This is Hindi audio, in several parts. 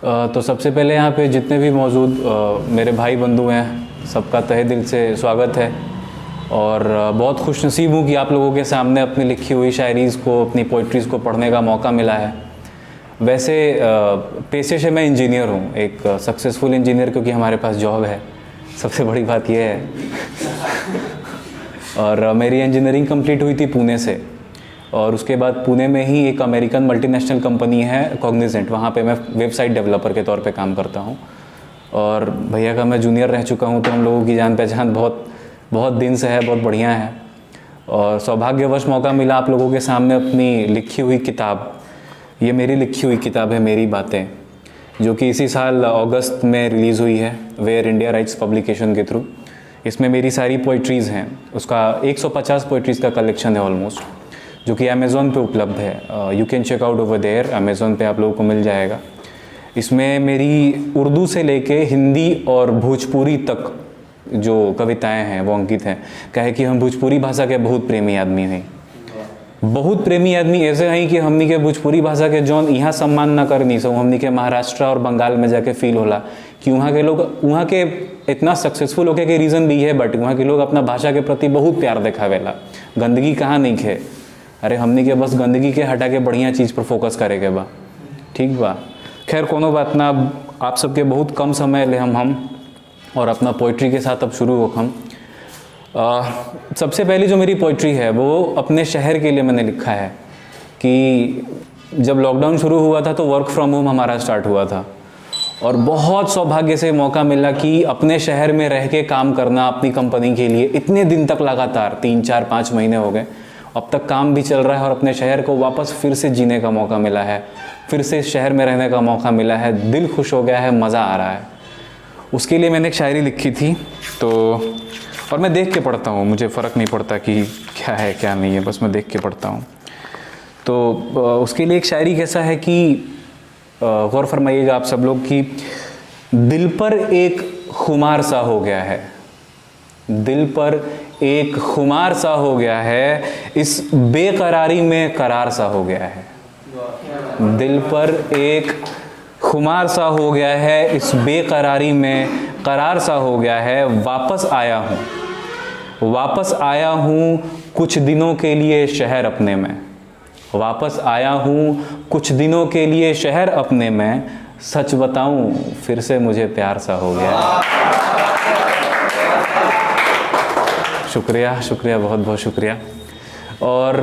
तो सबसे पहले यहाँ पे जितने भी मौजूद मेरे भाई बंधु हैं, सबका तहे दिल से स्वागत है। और बहुत खुशनसीब हूँ कि आप लोगों के सामने अपनी लिखी हुई शायरीज़ को, अपनी पोइट्रीज़ को पढ़ने का मौका मिला है। वैसे पेशे से मैं इंजीनियर हूँ, एक सक्सेसफुल इंजीनियर, क्योंकि हमारे पास जॉब है, सबसे बड़ी बात यह है। और मेरी इंजीनियरिंग कंप्लीट हुई थी पुणे से, और उसके बाद पुणे में ही एक अमेरिकन मल्टीनेशनल कंपनी है कॉग्निजेंट, वहाँ पे मैं वेबसाइट डेवलपर के तौर पे काम करता हूँ। और भैया का मैं जूनियर रह चुका हूँ, तो हम लोगों की जान पहचान बहुत दिन से है, बहुत बढ़िया है। और सौभाग्यवश मौका मिला आप लोगों के सामने अपनी लिखी हुई किताब, ये मेरी लिखी हुई किताब है मेरी बातें, जो कि इसी साल अगस्त में रिलीज़ हुई है वेयर इंडिया राइट्स पब्लिकेशन के थ्रू। इसमें मेरी सारी पोइट्रीज़ हैं, उसका 150 पोइट्रीज़ का कलेक्शन है ऑलमोस्ट, जो कि अमेज़ॉन पे उपलब्ध है। You can check out over there, Amazon पे आप लोगों को मिल जाएगा। इसमें मेरी उर्दू से लेके हिंदी और भोजपुरी तक जो कविताएं हैं वो अंकित हैं। कहे कि हम भोजपुरी भाषा के बहुत प्रेमी आदमी हैं, बहुत प्रेमी आदमी ऐसे हैं कि हमनी के भोजपुरी भाषा के जौन यहाँ सम्मान ना करनी सो हमनी के महाराष्ट्र और बंगाल में जाके फील होला कि वहाँ के लोग, वहाँ के इतना सक्सेसफुल होके के रीज़न भी है, बट वहाँ के लोग अपना भाषा के प्रति बहुत प्यार दिखावेला। गंदगी कहाँ नहीं है, अरे हमनी के बस गंदगी के हटा के बढ़िया चीज़ पर फोकस करे के बा, ठीक बा। खैर कोनो बात ना, आप सबके बहुत कम समय ले हम और अपना पोइट्री के साथ अब शुरू हो हम। सबसे पहली जो मेरी पोइट्री है वो अपने शहर के लिए मैंने लिखा है कि जब लॉकडाउन शुरू हुआ था तो वर्क फ्रॉम होम हमारा स्टार्ट हुआ था, और बहुत सौभाग्य से मौका मिला कि अपने शहर में रह के काम करना अपनी कंपनी के लिए इतने दिन तक लगातार 3, 4, 5 महीने हो गए। अब तक काम भी चल रहा है और अपने शहर को वापस फिर से जीने का मौका मिला है, फिर से शहर में रहने का मौका मिला है, दिल खुश हो गया है, मज़ा आ रहा है। उसके लिए मैंने एक शायरी लिखी थी, तो और मैं देख के पढ़ता हूँ, मुझे फ़र्क नहीं पड़ता कि क्या है क्या नहीं है, बस मैं देख के पढ़ता हूँ। तो उसके लिए एक शायरी कैसा है कि गौर फरमाइएगा आप सब लोग कि दिल पर एक खुमार सा हो गया है, दिल पर एक खुमार सा हो गया है, इस बेकरारी में करार सा हो गया है। दिल पर एक खुमार सा हो गया है, इस बेकरारी में करार सा हो गया है। वापस आया हूँ कुछ दिनों के लिए शहर अपने में, वापस आया हूँ कुछ दिनों के लिए शहर अपने में। सच बताऊँ फिर से मुझे प्यार सा हो गया है। शुक्रिया, बहुत बहुत शुक्रिया। और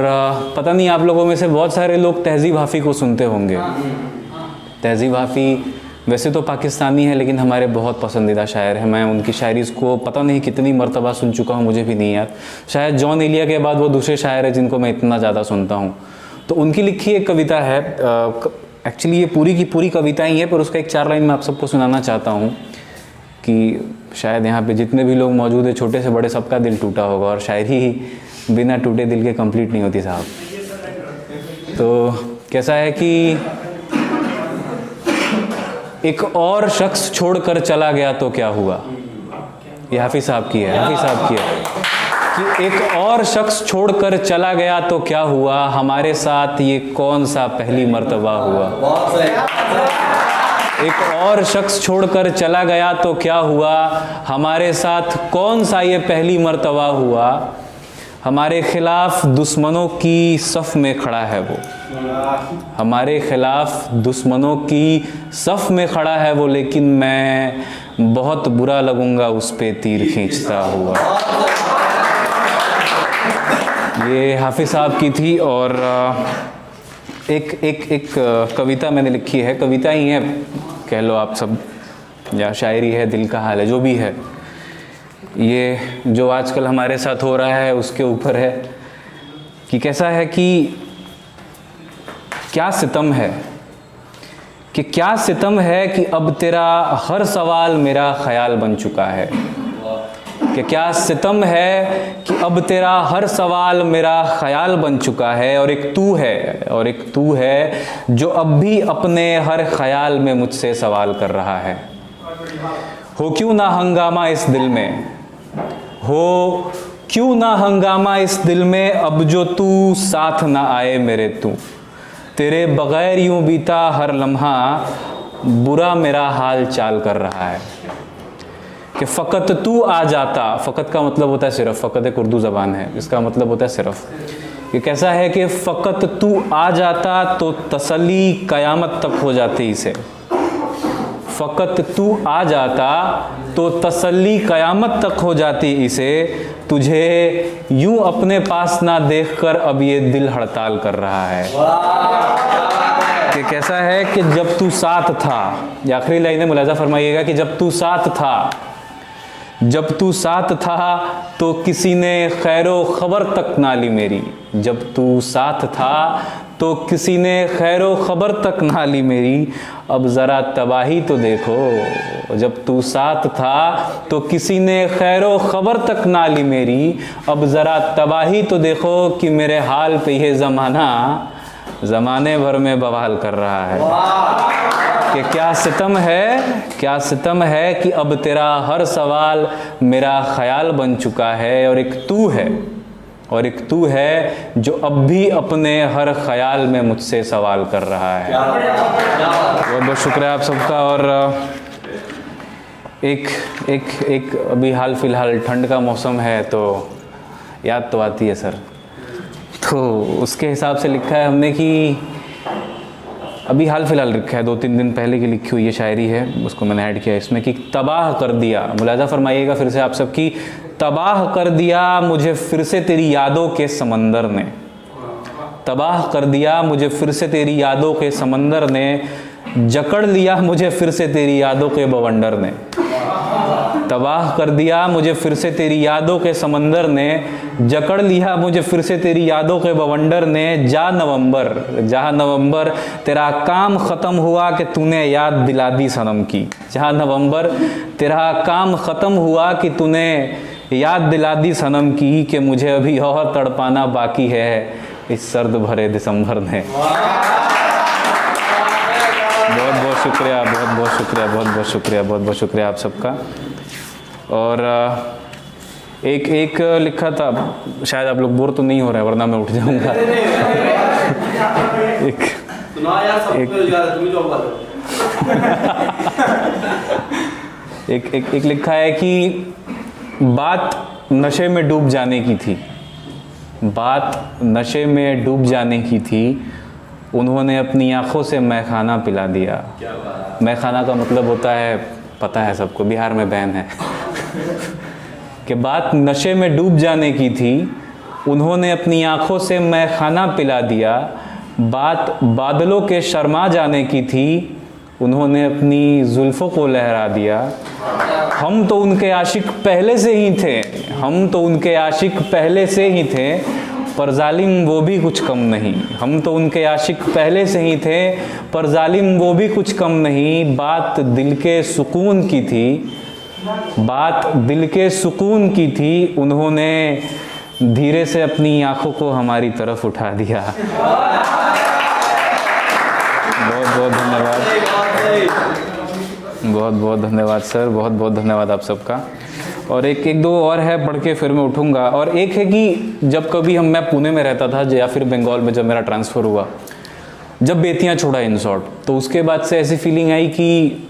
पता नहीं आप लोगों में से बहुत सारे लोग तहज़ीब हाफ़ी को सुनते होंगे। तहज़ीब हाफ़ी वैसे तो पाकिस्तानी है, लेकिन हमारे बहुत पसंदीदा शायर हैं। मैं उनकी शायरी को पता नहीं कितनी मरतबा सुन चुका हूँ, मुझे भी नहीं याद। शायद जॉन एलिया के बाद वो दूसरे शायर हैं जिनको मैं इतना ज़्यादा सुनता हूँ। तो उनकी लिखी एक कविता है, एक्चुअली ये पूरी की पूरी कविता ही है, पर उसका एक 4 लाइन मैं आप सबको सुनाना चाहता हूँ कि शायद यहाँ पे जितने भी लोग मौजूद हैं, छोटे से बड़े, सबका दिल टूटा होगा, और शायरी ही बिना टूटे दिल के कंप्लीट नहीं होती साहब। तो कैसा है कि एक और शख्स छोड़कर चला गया तो क्या हुआ, ये हाफिज साहब की है, कि एक और शख्स छोड़कर चला गया तो क्या हुआ, हमारे साथ ये कौन सा पहली मर्तबा हुआ। एक और शख्स छोड़कर चला गया तो क्या हुआ, हमारे साथ कौन सा ये पहली मर्तबा हुआ। हमारे खिलाफ दुश्मनों की सफ़ में खड़ा है वो, हमारे खिलाफ दुश्मनों की सफ़ में खड़ा है वो, लेकिन मैं बहुत बुरा लगूंगा उस पे तीर खींचता हुआ। ये हाफिज साहब की थी। और एक कविता मैंने लिखी है, कविता ही है कह लो आप सब, या शायरी है, दिल का हाल है, जो भी है। ये जो आजकल हमारे साथ हो रहा है उसके ऊपर है कि कैसा है कि क्या सितम है, कि अब तेरा हर सवाल मेरा ख्याल बन चुका है। कि क्या सितम है कि अब तेरा हर सवाल मेरा ख्याल बन चुका है। और एक तू है जो अब भी अपने हर ख्याल में मुझसे सवाल कर रहा है। हो क्यों ना हंगामा इस दिल में, हो क्यों ना हंगामा इस दिल में, अब जो तू साथ ना आए मेरे तू। तेरे बगैर यूं बीता हर लम्हा, बुरा मेरा हाल चाल कर रहा है। कि फ़कत तू आ जाता, फ़कत का मतलब होता है सिर्फ, फ़कत एक उर्दू ज़बान है, इसका मतलब होता है सिर्फ। ये कैसा है कि फ़कत तू आ जाता तो तसल्ली क़यामत तक हो जाती इसे। फ़कत तू आ जाता तो तसल्ली क़यामत तक हो जाती इसे, तुझे यूं अपने पास ना देखकर अब ये दिल हड़ताल कर रहा है। कि कैसा है कि जब तू साथ था, ये आखिरी लाइन में मुलाज़ा फरमाइएगा कि जब तू साथ था, जब तू साथ था तो किसी ने खैरो खबर तक ना ली मेरी। जब तू साथ था तो किसी ने खैरो खबर तक ना ली मेरी, अब ज़रा तबाही तो देखो। जब तू साथ था तो किसी ने खैरो खबर तक ना ली मेरी, अब ज़रा तबाही तो देखो कि मेरे हाल पे ये ज़माना ज़माने भर में बवाल कर रहा है। कि क्या सितम है, क्या सितम है कि अब तेरा हर सवाल मेरा ख्याल बन चुका है, और एक तू है, और एक तू है जो अब भी अपने हर ख्याल में मुझसे सवाल कर रहा है। बहुत बहुत शुक्रिया आप सबका। और एक अभी हाल फिलहाल ठंड का मौसम है तो याद तो आती है सर, तो उसके हिसाब से लिखा है हमने कि अभी हाल फिलहाल लिखा है, 2-3 दिन पहले की लिखी हुई ये शायरी है, उसको मैंने ऐड किया इसमें कि तबाह कर दिया। मुलाज़ा फरमाइएगा फिर से आप सबकी, तबाह कर दिया मुझे फिर से तेरी यादों के समंदर ने। तबाह कर दिया मुझे फिर से तेरी यादों के समंदर ने, जकड़ लिया मुझे फिर से तेरी यादों के बवंडर ने। तबाह कर दिया मुझे फिर से तेरी यादों के समंदर ने, जकड़ लिया मुझे फिर से तेरी यादों के बवंडर ने। जा नवंबर तेरा काम ख़त्म हुआ कि तूने याद दिला दी सनम की। जा नवंबर तेरा काम ख़त्म हुआ कि तूने याद दिला दी सनम की, कि मुझे अभी और तड़पाना बाकी है इस सर्द भरे दिसंबर ने। बहुत बहुत शुक्रिया, बहुत बहुत शुक्रिया, बहुत बहुत शुक्रिया, बहुत बहुत शुक्रिया आप सबका। और एक लिखा था, शायद आप लोग बोर तो नहीं हो रहे वरना मैं उठ जाऊंगा। एक लिखा है कि बात नशे में डूब जाने की थी, बात नशे में डूब जाने की थी, उन्होंने अपनी आंखों से मैखाना पिला दिया। मैखाना का मतलब होता है, पता है सबको, बिहार में बैन है। कि बात नशे में डूब जाने की थी, उन्होंने अपनी आंखों से मैखाना पिला दिया। बात बादलों के शर्मा जाने की थी, उन्होंने अपनी जुल्फ़ों को लहरा दिया। हम तो उनके आशिक पहले से ही थे, हम तो उनके आशिक पहले से ही थे, पर जालिम वो भी कुछ कम नहीं। हम तो उनके आशिक पहले से ही थे, पर जालिम वो भी कुछ कम नहीं। बात दिल के सुकून की थी, बात दिल के सुकून की थी, उन्होंने धीरे से अपनी आंखों को हमारी तरफ उठा दिया। बहुत बहुत धन्यवाद, बहुत बहुत धन्यवाद सर, बहुत बहुत धन्यवाद आप सबका। और एक दो और है, पढ़ के फिर मैं उठूँगा। और एक है कि जब कभी मैं पुणे में रहता था या फिर बंगाल में, जब मेरा ट्रांसफ़र हुआ, जब बेतियाँ छोड़ा इन शॉर्ट, तो उसके बाद से ऐसी फीलिंग आई कि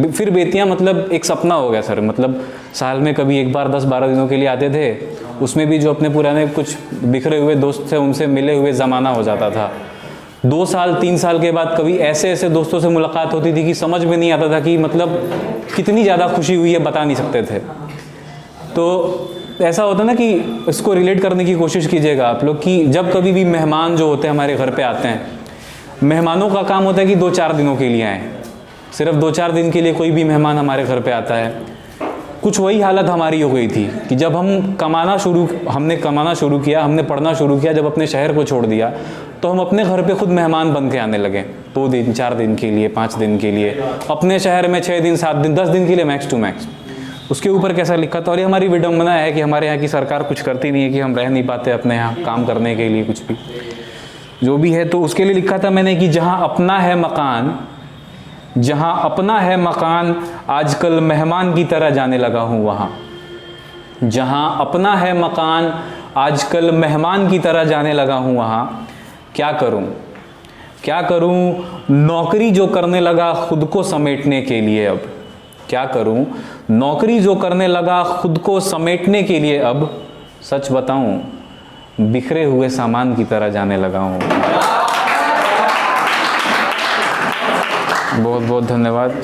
फिर बेतियाँ मतलब एक सपना हो गया सर। मतलब साल में कभी एक बार 10-12 दिनों के लिए आते थे, उसमें भी जो अपने पुराने कुछ बिखरे हुए दोस्त थे उनसे मिले हुए ज़माना हो जाता था। 2 साल 3 साल के बाद कभी ऐसे ऐसे दोस्तों से मुलाकात होती थी कि समझ में नहीं आता था कि मतलब कितनी ज़्यादा खुशी हुई है, बता नहीं सकते थे। तो ऐसा होता ना कि इसको रिलेट करने की कोशिश कीजिएगा आप लोग कि जब कभी भी मेहमान जो होते हैं हमारे घर पे आते हैं, मेहमानों का काम होता है कि 2-4 दिनों के लिए आएँ। सिर्फ 2-4 दिन के लिए कोई भी मेहमान हमारे घर पे आता है। कुछ वही हालत हमारी हो गई थी कि जब हमने कमाना शुरू किया, हमने पढ़ना शुरू किया, जब अपने शहर को छोड़ दिया, तो हम अपने घर पे खुद मेहमान बन के आने लगे। 2 दिन 4 दिन के लिए, 5 दिन के लिए, अपने शहर में 6 दिन 7 दिन 10 दिन के लिए मैक्स टू मैक्स। उसके ऊपर कैसा लिखा था, और ये हमारी विडम्बना है कि हमारे यहाँ की सरकार कुछ करती नहीं है कि हम रह नहीं पाते अपने यहाँ काम करने के लिए, कुछ भी जो भी है। तो उसके लिए लिखा था मैंने कि जहाँ अपना है मकान, जहाँ अपना है मकान, आजकल मेहमान की तरह जाने लगा हूँ वहाँ। जहाँ अपना है मकान, आजकल मेहमान की तरह जाने लगा हूँ वहाँ। क्या करूँ क्या करूं नौकरी जो करने लगा खुद को समेटने के लिए अब, क्या करूं नौकरी जो करने लगा खुद को समेटने के लिए अब, सच बताऊं बिखरे हुए सामान की तरह जाने लगा हूं। बहुत बहुत धन्यवाद।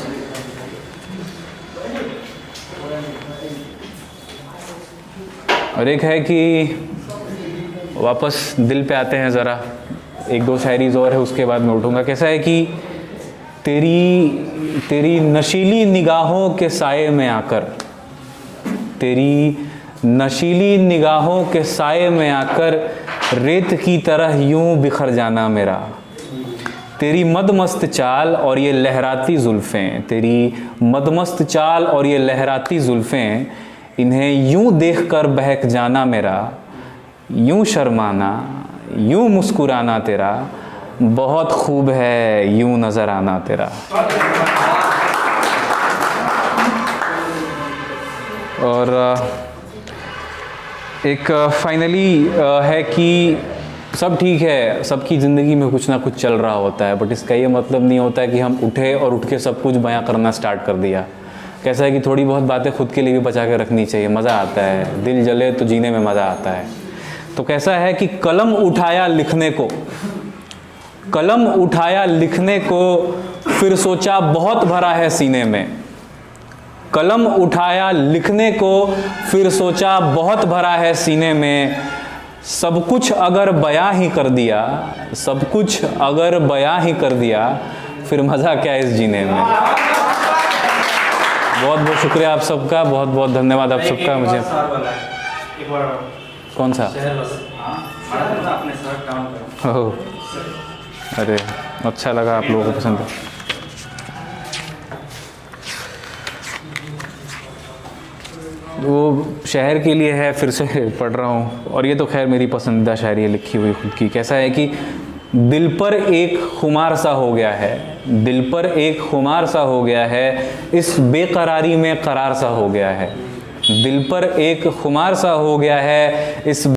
और एक है कि वापस दिल पे आते हैं ज़रा, एक दो शायरीज़ और है उसके बाद मैं उठूँगा। कैसा है कि तेरी नशीली निगाहों के साये में आकर, तेरी नशीली निगाहों के साये में आकर रेत की तरह यूं बिखर जाना मेरा। तेरी मदमस्त चाल और ये लहराती जुल्फ़ें, तेरी मदमस्त चाल और ये लहराती जुल्फ़ें, इन्हें यूं देखकर बहक जाना मेरा। यूं शर्माना यूं मुस्कुराना तेरा, बहुत खूब है यूं नज़र आना तेरा। और एक फाइनली है कि सब ठीक है, सबकी ज़िंदगी में कुछ ना कुछ चल रहा होता है, बट इसका ये मतलब नहीं होता है कि हम उठे और उठ के सब कुछ बयां करना स्टार्ट कर दिया। कैसा है कि थोड़ी बहुत बातें खुद के लिए भी बचा के रखनी चाहिए, मज़ा आता है, दिल जले तो जीने में मज़ा आता है। तो कैसा है कि कलम उठाया लिखने को, कलम उठाया लिखने को, फिर सोचा बहुत भरा है सीने में। कलम उठाया लिखने को, फिर सोचा बहुत भरा है सीने में। सब कुछ अगर बयां ही कर दिया, सब कुछ अगर बयां ही कर दिया, फिर मज़ा क्या इस जीने में। बहुत बहुत शुक्रिया आप सबका, बहुत बहुत धन्यवाद आप सबका। मुझे कौन सा ओह, अरे अच्छा लगा, आप लोगों को पसंद है। वो शहर के लिए है, फिर से पढ़ रहा हूँ। और ये तो खैर मेरी पसंदीदा शायरी है लिखी हुई खुद की। कैसा है कि दिल पर एक खुमार सा हो गया है, दिल पर एक खुमार सा हो गया है, इस बेकरारी में करार सा हो गया है। दिल पर एक खुमार सा हो गया है, इस